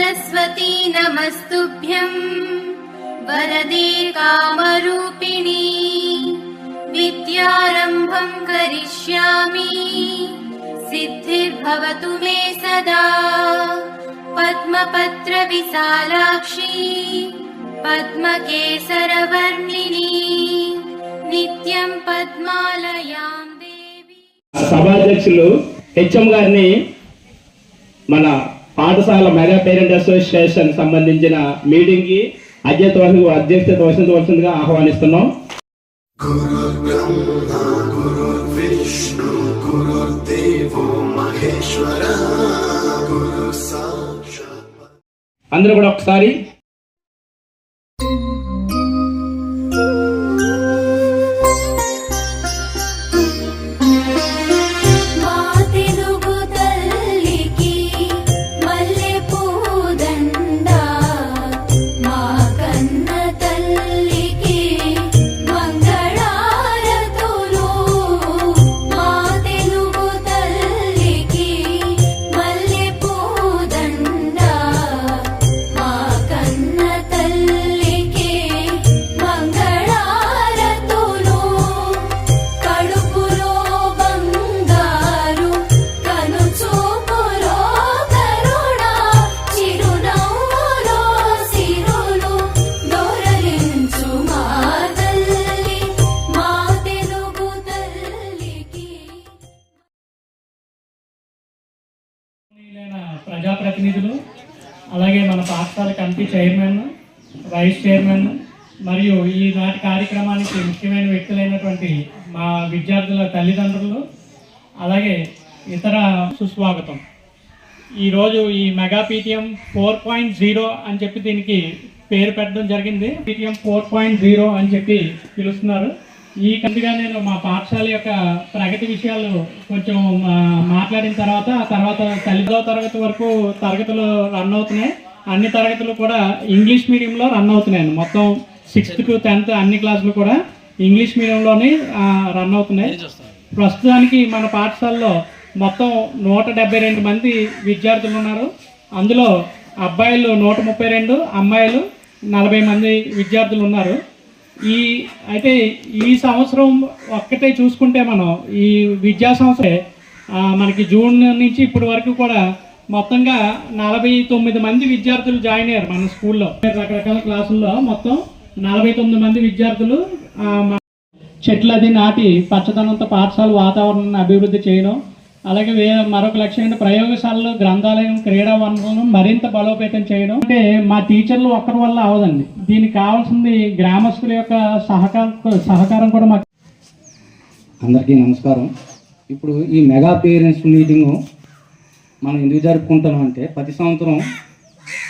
सरस्वती नमस्तुभ्यं वरदे कामरूपिणी विद्यारम्भं करिष्यामि सिद्धिर्भवतु मे सदा पद्मपत्र विशालाक्षी पद्मकेसरवर्णिनी नित्यं पद्मालयां देवी। సభాధ్యక్షులు హెచ్ఎం గారిని మన పాఠశాల మెగా పేరెంట్ అసోసియేషన్ సంబంధించిన మీటింగ్ కి అధ్యక్షత వహించవలసిందిగా ఆహ్వానిస్తున్నాం. అందరూ కూడా ఒకసారి ప్రజాప్రతినిధులు, అలాగే మన పాఠశాల కమిటీ చైర్మన్, వైస్ చైర్మన్ మరియు ఈనాటి కార్యక్రమానికి ముఖ్యమైన వ్యక్తులైనటువంటి మా విద్యార్థుల తల్లిదండ్రులు, అలాగే ఇతర సుస్వాగతం. ఈరోజు ఈ మెగా పీటీఎం 4.0 అని చెప్పి దీనికి పేరు పెట్టడం జరిగింది. పీటీఎం 4.0 అని చెప్పి పిలుస్తున్నారు. ఈ కంటిగా నేను మా పాఠశాల యొక్క ప్రగతి విషయాలు కొంచెం మాట్లాడిన తర్వాత తల్లిదో తరగతి వరకు తరగతులు రన్ అవుతున్నాయి. అన్ని తరగతులు కూడా ఇంగ్లీష్ మీడియంలో రన్ అవుతున్నాయి. మొత్తం 6th to 10th అన్ని క్లాసులు కూడా ఇంగ్లీష్ మీడియంలోనే రన్ అవుతున్నాయి. ప్రస్తుతానికి మన పాఠశాలలో మొత్తం 172 మంది విద్యార్థులు ఉన్నారు. అందులో అబ్బాయిలు 132, అమ్మాయిలు 40 మంది విద్యార్థులు ఉన్నారు. అయితే ఈ సంవత్సరం ఒక్కటే చూసుకుంటే మనం ఈ విద్యా సంవత్సరం మనకి జూన్ నుంచి ఇప్పటి వరకు కూడా మొత్తంగా 49 మంది విద్యార్థులు జాయిన్ అయ్యారు మన స్కూల్లో. రకరకాల క్లాసుల్లో మొత్తం 49 మంది విద్యార్థులు చెట్లు అది నాటి పచ్చదనంతో పాఠశాల వాతావరణాన్ని అభివృద్ధి చేయడం, అలాగే మరొక లక్ష్యం ప్రయోగశాలలు, గ్రంథాలయం, క్రీడా వనరులను మరింత బలోపేతం చేయడం. అంటే మా టీచర్లు ఒక్కరి వల్ల అవదండి. దీనికి కావాల్సింది గ్రామస్తుల యొక్క సహకారం కూడా మాకు. అందరికీ నమస్కారం. ఇప్పుడు ఈ మెగా పేరెంట్స్ మీటింగు మనం ఎందుకు జరుపుకుంటాం అంటే ప్రతి సంవత్సరం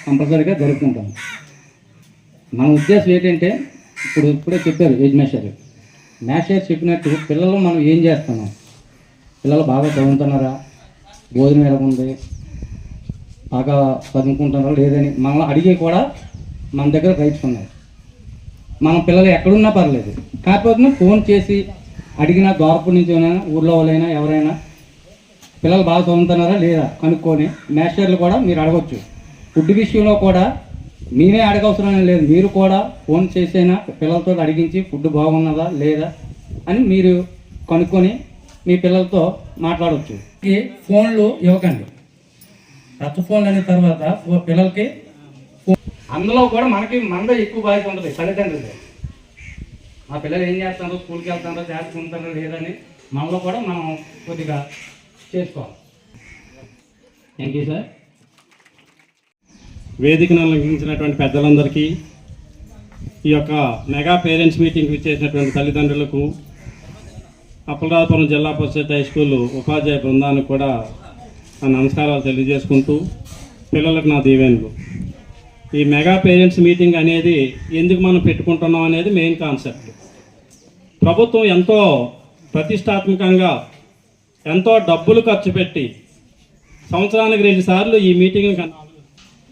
కంపల్సరీగా జరుపుకుంటాం. మన ఉద్దేశం ఏంటంటే ఇప్పుడే చెప్పారు మేషర్ చెప్పినట్టు పిల్లలు మనం ఏం చేస్తున్నాం, పిల్లలు బాగా చదువుతున్నారా, భోజనం ఎలా ఉంది, బాగా చదువుకుంటున్నారా లేదని మనల్ని అడిగి కూడా మన దగ్గర రైట్స్ ఉన్నాయి. మన పిల్లలు ఎక్కడున్నా పర్లేదు, కాకపోతే ఫోన్ చేసి అడిగినా దూరపు నుంచి ఊర్లో వాళ్ళైనా ఎవరైనా పిల్లలు బాగా చదువుతున్నారా లేదా కనుక్కొని మాస్టర్లు కూడా మీరు అడగవచ్చు. ఫుడ్ విషయంలో కూడా మీరే అడగవసరం లేదు, మీరు కూడా ఫోన్ చేసైనా పిల్లలతో అడిగించి ఫుడ్ బాగున్నదా లేదా అని మీరు కనుక్కొని మీ పిల్లలతో మాట్లాడవచ్చు. ఫోన్లు ఇవ్వకండి. టచ్ ఫోన్లు అయిన తర్వాత పిల్లలకి అందులో కూడా మనదే ఎక్కువ బాధ్యత ఉంటుంది తల్లిదండ్రులే. మా పిల్లలు ఏం చేస్తారో, స్కూల్కి వెళ్తారో, చేసుకుంటారో లేదని మనలో కూడా మనం కొద్దిగా చేసుకోవాలి. Thank you sir. వేదికను అలంకరించినటువంటి పెద్దలందరికీ, ఈ యొక్క మెగా పేరెంట్స్ మీటింగ్కి ఇచ్చేసినటువంటి తల్లిదండ్రులకు, అప్పలరాజపురం జిల్లా పరిషత్ హై స్కూల్ ఉపాధ్యాయ బృందానికి కూడా నా నమస్కారాలు తెలియజేసుకుంటూ, పిల్లలకు నా దీవెనలు. ఈ మెగా పేరెంట్స్ మీటింగ్ అనేది ఎందుకు మనం పెట్టుకుంటున్నాం అనేది మెయిన్ కాన్సెప్ట్. ప్రభుత్వం ఎంతో ప్రతిష్టాత్మకంగా ఎంతో డబ్బులు ఖర్చు పెట్టి సంవత్సరానికి 2 సార్లు ఈ మీటింగ్,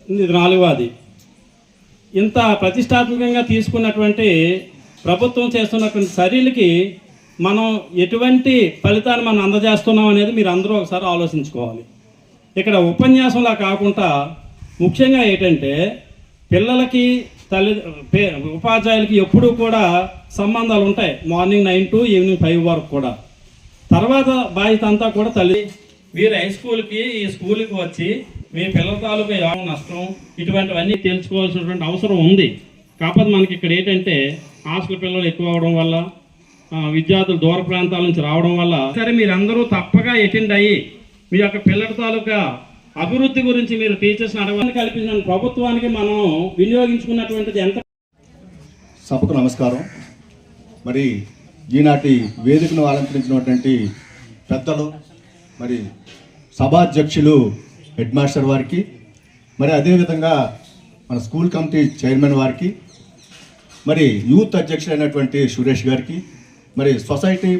ఇది 4వది, ఇంత ప్రతిష్టాత్మకంగా తీసుకున్నటువంటి ప్రభుత్వం చేస్తున్నటువంటి చర్యలకి మనం ఎటువంటి ఫలితాన్ని మనం అందజేస్తున్నాం అనేది మీరు అందరూ ఒకసారి ఆలోచించుకోవాలి. ఇక్కడ ఉపన్యాసంలా కాకుండా ముఖ్యంగా ఏంటంటే పిల్లలకి ఉపాధ్యాయులకి ఎప్పుడూ కూడా సంబంధాలు ఉంటాయి. మార్నింగ్ 9 to ఈవినింగ్ 5 వరకు కూడా. తర్వాత బాధ్యత అంతా కూడా తల్లి. మీరు హై స్కూల్కి ఈ స్కూల్కి వచ్చి మీ పిల్లల తాలూకా ఏమో నష్టం ఇటువంటివన్నీ తెలుసుకోవాల్సినటువంటి అవసరం ఉంది. కాకపోతే మనకి ఇక్కడ ఏంటంటే హాస్టల్ పిల్లలు ఎక్కువ అవడం వల్ల, విద్యార్థులు దూర ప్రాంతాల నుంచి రావడం వల్ల సరే మీరందరూ తప్పగా అటెండ్ అయ్యి మీ యొక్క పిల్లల తాలూకా అభివృద్ధి గురించి మీరు టీచర్స్ని అడగాలని కల్పించిన ప్రభుత్వానికి మనం వినియోగించుకున్నటువంటిది ఎంత. సభకు నమస్కారం. మరి ఈనాటి వేదికను అలంకరించినటువంటి పెద్దలు, మరి సభాధ్యక్షులు హెడ్ మాస్టర్ వారికి, మరి అదేవిధంగా మన స్కూల్ కమిటీ చైర్మన్ వారికి, మరి యూత్ అధ్యక్షులైనటువంటి సురేష్ గారికి, మరి సొసైటీ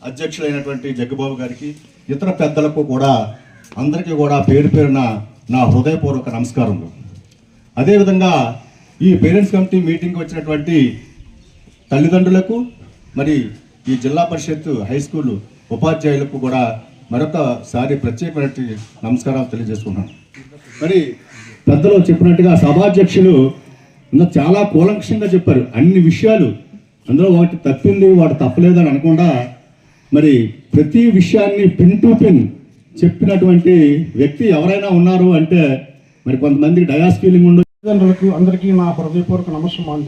అధ్యక్షులైనటువంటి జగ్గుబాబు గారికి, ఇతర పెద్దలకు కూడా అందరికీ కూడా పేరు పేరున నా హృదయపూర్వక నమస్కారములు. అదేవిధంగా ఈ పేరెంట్స్ కమిటీ మీటింగ్కి వచ్చినటువంటి తల్లిదండ్రులకు, మరి ఈ జిల్లా పరిషత్ హై స్కూల్ ఉపాధ్యాయులకు కూడా మరొకసారి ప్రత్యేకమైన నమస్కారాలు తెలియజేసుకున్నాను. మరి పెద్దలు చెప్పినట్టుగా సభాధ్యక్షులు చాలా కూలంకషంగా చెప్పారు అన్ని విషయాలు. అందులో ఒకటి తప్పింది, వాడు తప్పలేదని అనకుండా మరి ప్రతి విషయాన్ని పిన్ టు పిన్ చెప్పినటువంటి వ్యక్తి ఎవరైనా ఉన్నారు అంటే మరి కొంతమందికి డయాస్ ఫీలింగ్ ఉండదు. తల్లిదండ్రులకు అందరికీ నా హృదయపూర్వక నమస్కారం.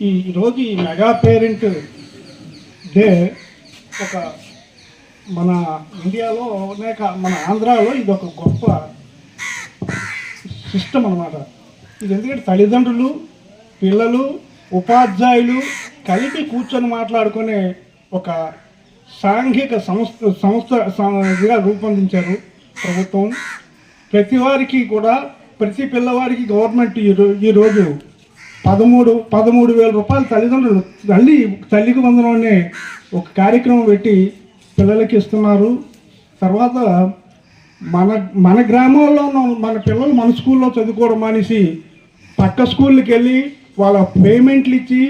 ఈరోజు ఈ మెగా పేరెంట్ డే ఒక మన ఇండియాలోనే మన ఆంధ్రాలో ఇది ఒక గొప్ప సిస్టమ్ అన్నమాట. ఇది ఎందుకంటే తల్లిదండ్రులు, పిల్లలు, ఉపాధ్యాయులు కలిపి కూర్చొని మాట్లాడుకునే ఒక సాంఘిక సంస్థగా రూపొందించారు ప్రభుత్వం. ప్రతి వారికి కూడా, ప్రతి పిల్లవాడికి గవర్నమెంట్ ఈరోజు 13,000 రూపాయలు తల్లిదండ్రులు తల్లికి వందనం అనే ఒక కార్యక్రమం పెట్టి పిల్లలకి ఇస్తున్నారు. తర్వాత మన గ్రామాల్లో మన పిల్లలు మన స్కూల్లో చదువుకోవడం మానేసి పక్క స్కూళ్ళకి వెళ్ళి వాళ్ళ పేమెంట్లు ఇచ్చి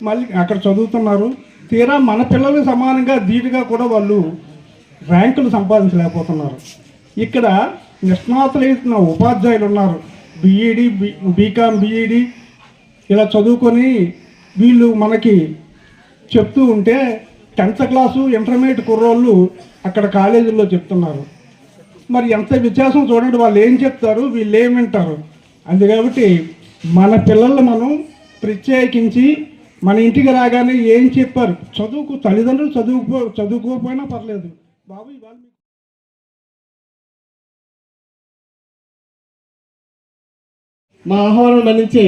మళ్ళీ అక్కడ చదువుతున్నారు. తీరా మన పిల్లలకు సమానంగా ధీటుగా కూడా వాళ్ళు ర్యాంకులు సంపాదించలేకపోతున్నారు. ఇక్కడ నిష్ణాతులైన ఉపాధ్యాయులు ఉన్నారు. బీఈడి, బీకామ్, బీఈడి ఇలా చదువుకొని వీళ్ళు మనకి చెప్తూ ఉంటే 10th క్లాసు ఇంటర్మీడియట్ కుర్రోళ్ళు అక్కడ కాలేజీల్లో చెప్తున్నారు. మరి ఎంత వ్యత్యాసం చూడండి, వాళ్ళు ఏం చెప్తారు, వీళ్ళు ఏం వింటారు. అందుకని మన పిల్లల్ని మనం ప్రత్యేకించి మన ఇంటికి రాగానే ఏం చెప్పారు, తల్లిదండ్రులు చదువుకోకపోయినా పర్లేదు బాబు ఇవాళ మా ఆహ్వానం మన్నించి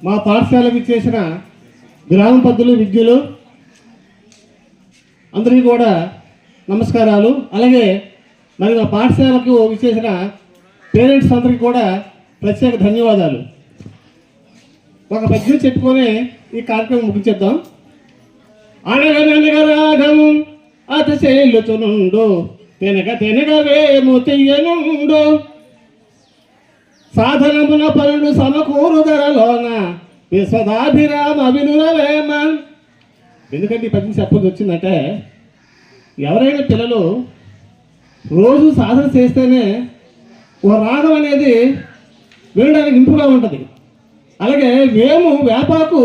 మా పాఠశాలకు చేసిన గ్రామ పెద్దలు, విద్యులు అందరికీ కూడా నమస్కారాలు. అలాగే మరి మా పాఠశాలకు చేసిన పేరెంట్స్ అందరికీ కూడా ప్రత్యేక ధన్యవాదాలు. ఒక పద్యం చెప్పుకొని ఈ కార్యక్రమం ముగించేద్దాం. అనగనగరాగం అతశైలుచునుండు తెనగవేము తెయ్యనుండు సాధనమున పనులు సమకూరు ధరలోన విశ్వదాభిరామ వినురవేమ. ఎందుకంటే ఈ పద్యం చెప్పాల్సి వచ్చిందంటే, ఎవరైనా పిల్లలు రోజు సాధన చేస్తేనే ఒక రాగం అనేది వినడానికి ఇంపుగా ఉంటుంది. అలాగే వేపాకు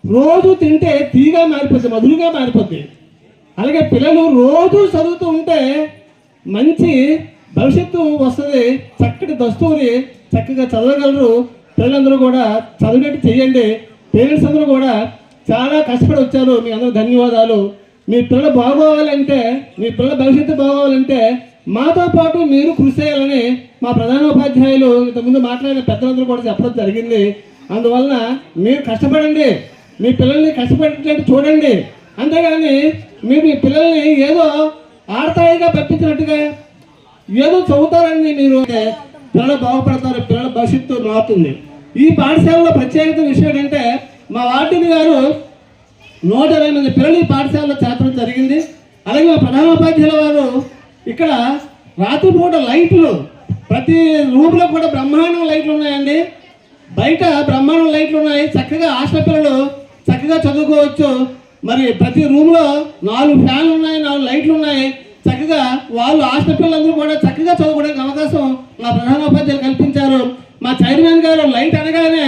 రోజు తింటే తీగా మారిపోద్ది, మధురుగా మారిపోద్ది. అలాగే పిల్లలు రోజు చదువుతూ ఉంటే మంచి భవిష్యత్తు వస్తుంది, చక్కటి దస్తువుని చక్కగా చదవగలరు. పిల్లలందరూ కూడా చదివేట్టు చేయండి. పేరెంట్స్ అందరూ కూడా చాలా కష్టపడి వచ్చారు, మీ అందరూ ధన్యవాదాలు. మీ పిల్లలు బాగోవాలంటే, మీ పిల్లల భవిష్యత్తు బాగోవాలంటే మాతో పాటు మీరు కృషి చేయాలని మా ప్రధానోపాధ్యాయులు ఇంతకుముందు మాట్లాడిన పెద్దలందరూ కూడా చెప్పడం జరిగింది. అందువలన మీరు కష్టపడండి, మీ పిల్లల్ని కష్టపడేటట్టు చూడండి. అంతేగాని మీరు మీ పిల్లల్ని ఏదో ఆడతాయిగా పంపించినట్టుగా ఏదో చదువుతారని మీరు పిల్లలు బాగుపడతారు, పిల్లల భవిష్యత్తు మారుతుంది. ఈ పాఠశాలలో ప్రత్యేకత విషయం ఏంటంటే, మా వార్డెన్ గారు 120 మంది పిల్లలు ఈ పాఠశాలలో చేర్చడం జరిగింది. అలాగే మా ప్రధానోపాధ్యాయుల వారు ఇక్కడ రాత్రిపూట లైట్లు, ప్రతి రూమ్లో కూడా బ్రహ్మాండం లైట్లు ఉన్నాయండి. బయట బ్రహ్మాండం లైట్లు ఉన్నాయి. చక్కగా హాస్టల్ పిల్లలు చక్కగా చదువుకోవచ్చు. మరి ప్రతి రూమ్లో 4 ఫ్యాన్లు ఉన్నాయి, 4 లైట్లు ఉన్నాయి. చక్కగా వాళ్ళు హాస్టల్ పిల్లలందరూ కూడా చక్కగా చదువుకోవడానికి అవకాశం మా ప్రధానోపాధ్యాయులు కల్పించారు. మా చైర్మన్ గారు లైట్ అనగానే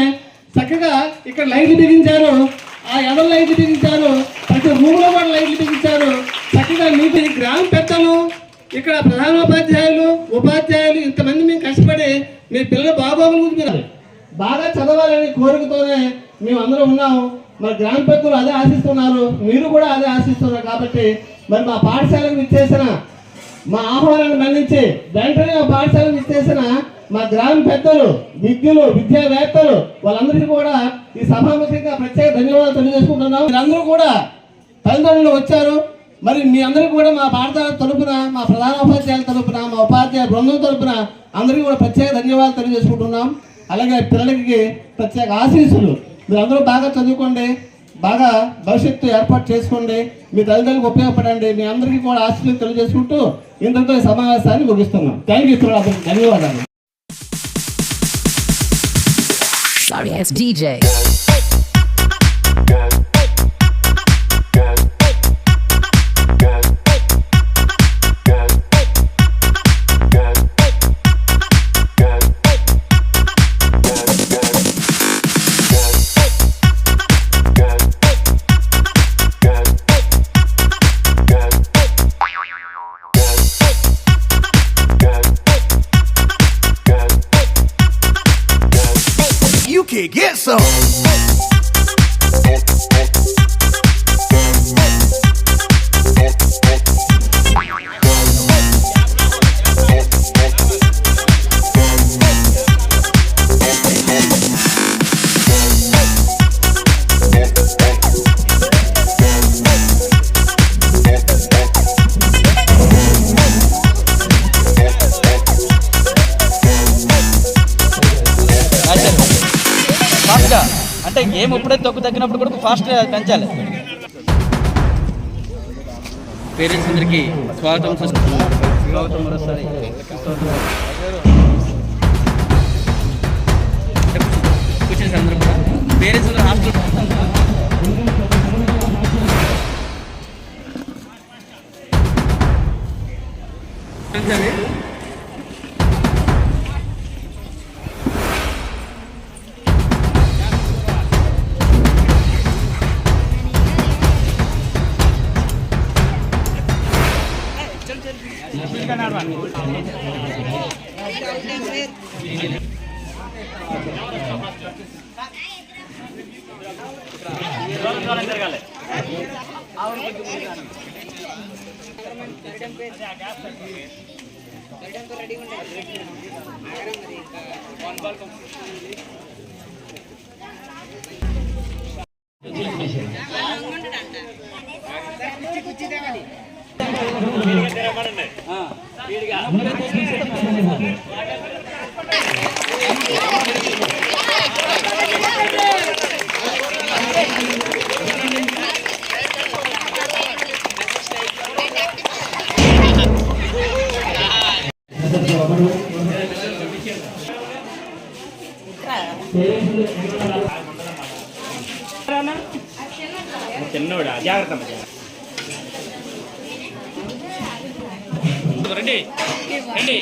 చక్కగా ఇక్కడ లైట్లు బిగించారు, ఆ ఎవరు లైట్లు బిగించారు, ప్రతి రూమ్లో కూడా లైట్లు బిగించారు. చక్కగా మీకు గ్రామ పెద్దలు, ఇక్కడ ప్రధానోపాధ్యాయులు, ఉపాధ్యాయులు ఇంతమంది మేము కష్టపడి మీ పిల్లల బాగోగుల గురించి మీరు బాగా చదవాలని కోరికతోనే మేము అందరం ఉన్నాము. మరి గ్రామ పెద్దలు అదే ఆశిస్తున్నారు, మీరు కూడా అదే ఆశిస్తున్నారు. కాబట్టి మరి మా పాఠశాలకు ఇచ్చేసిన, మా ఆహ్వానాన్ని మన్నించి వెంటనే మా పాఠశాలకు ఇచ్చేసిన మా గ్రామ పెద్దలు, విద్యులు, విద్యావేత్తలు వాళ్ళందరికీ కూడా ఈ సభాముఖంగా ప్రత్యేక ధన్యవాదాలు తెలియజేసుకుంటున్నాం. మీరందరూ కూడా తల్లిదండ్రులు వచ్చారు. మరి మీ అందరికీ కూడా మా పాఠశాల తరపున, మా ప్రధానోపాధ్యాయుల తరపున, మా ఉపాధ్యాయ బృందం తరపున అందరికీ కూడా ప్రత్యేక ధన్యవాదాలు తెలియజేసుకుంటున్నాం. అలాగే పిల్లలకి ప్రత్యేక ఆశీస్సులు. మీరందరూ బాగా చదువుకోండి, బాగా భవిష్యత్తు ఏర్పాటు చేసుకోండి, మీ తల్లిదండ్రులకు ఉపయోగపడండి. మీ అందరికీ కూడా ఆశీస్సులు తెలియజేసుకుంటూ ఇంతతో ఈ సమావేశాన్ని ముగిస్తున్నాం. Thank you. ధన్యవాదాలు. Sorry, it's DJ. You can get some. అంటే గేమ్ ఎప్పుడైతే తొక్కు తగ్గినప్పుడు కూడా ఫాస్ట్గా పెంచాలి. పేరెంట్స్ అందరికీ స్వాగతం మరోసారి. కూర్చొని అందరూ కూడా పేరెంట్స్ హాస్టల్ జరగాలి. చిన్నోడా జాగ్రత్త. రండి రండి.